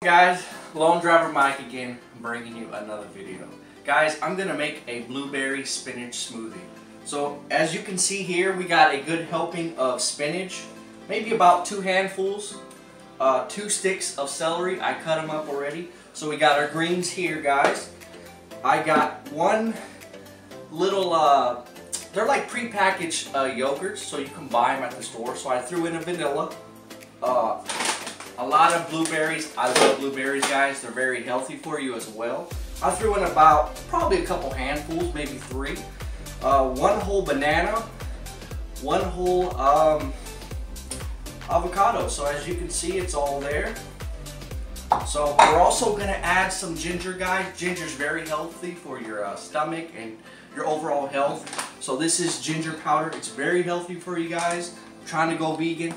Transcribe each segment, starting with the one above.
Guys, Lone Driver Mike again, bringing you another video. Guys, I'm gonna make a blueberry spinach smoothie. So as you can see here, we got a good helping of spinach, maybe about 2 handfuls, 2 sticks of celery. I cut them up already. So we got our greens here, guys. I got one little, they're like pre-packaged yogurts, so you can buy them at the store. So I threw in a vanilla. A lot of blueberries. I love blueberries, guys. They're very healthy for you as well. I threw in about probably a couple handfuls, maybe 3. 1 whole banana, 1 whole avocado. So as you can see, it's all there. So we're also going to add some ginger, guys. Ginger's very healthy for your stomach and your overall health. So this is ginger powder. It's very healthy for you guys. I'm trying to go vegan.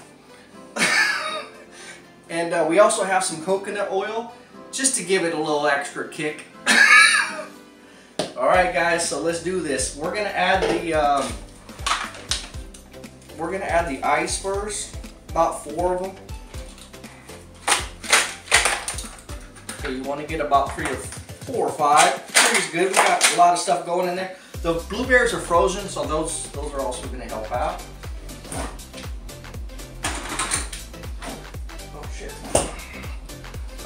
And we also have some coconut oil, just to give it a little extra kick. Alright guys, so let's do this. We're gonna add the ice first, about 4 of them. So you want to get about 4 or 5. 3 is good. We got a lot of stuff going in there. The blueberries are frozen, so those are also going to help out.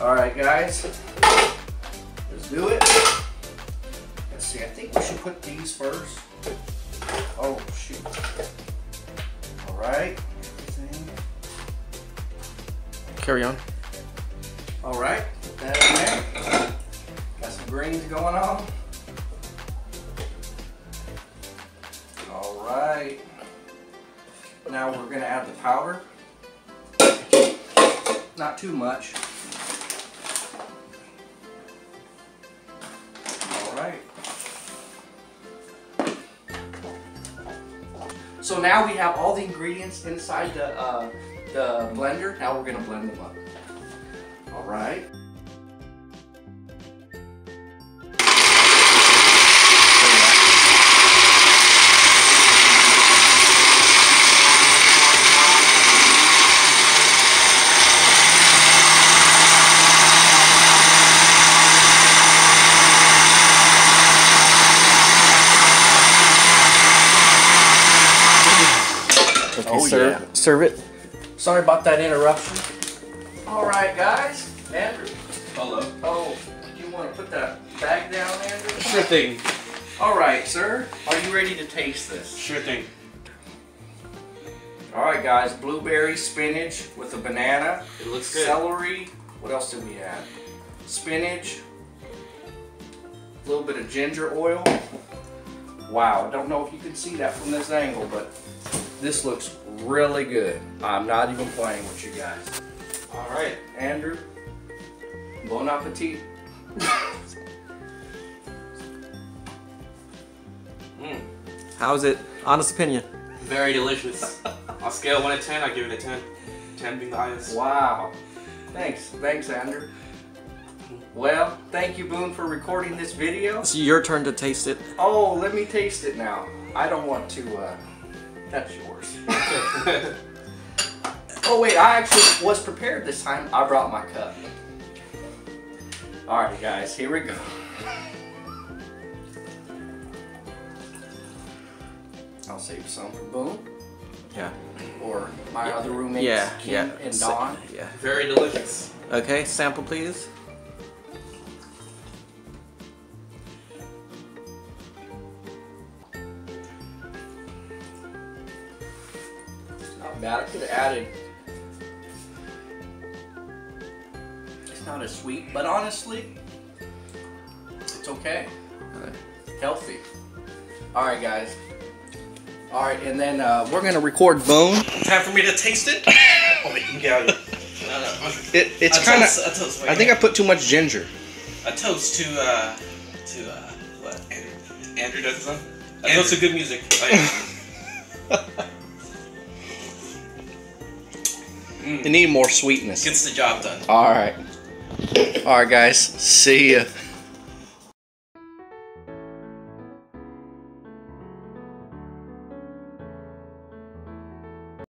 Alright guys, let's do it. Let's see, I think we should put these first. Oh shoot. Alright. Carry on. Alright, put that in there. Got some greens going on. Alright. Now we're going to add the powder. Not too much. So now we have all the ingredients inside the blender. Now we're gonna blend them up. All right. Okay, serve it. Sorry about that interruption. All right, guys. Andrew. Hello. Oh, do you want to put that bag down, Andrew? Sure thing. All right, sir. Are you ready to taste this? Sure thing. All right, guys. Blueberry spinach with a banana. It looks good. Celery. What else did we add? Spinach. A little bit of ginger oil. Wow. I don't know if you can see that from this angle, but this looks really good. I'm not even playing with you guys. All right, Andrew. Bon appetit. How's it? Honest opinion. Very delicious. On a scale of 1 to 10, I give it a 10. 10 being the highest. Wow. Thanks, Andrew. Well, thank you, Boone, for recording this video. It's your turn to taste it. Oh, let me taste it now. I don't want to, that's yours. Oh wait, I actually was prepared this time. I brought my cup. Alright guys, here we go. I'll save some for Boone. Yeah. Or my other roommates, Kim and Dawn. Yeah. Very delicious. Okay, sample please. Not bad. I could have added. It's not as sweet, but honestly, it's okay. Healthy. All right, guys. All right, and then we're gonna record Boone. Time for me to taste it. Oh wait, get out of here. It's kind of. I think I put too much ginger. A toast to what? Andrew does his own. A toast to good music. Oh, yeah. You need more sweetness. Gets the job done. All right. All right, guys. See ya.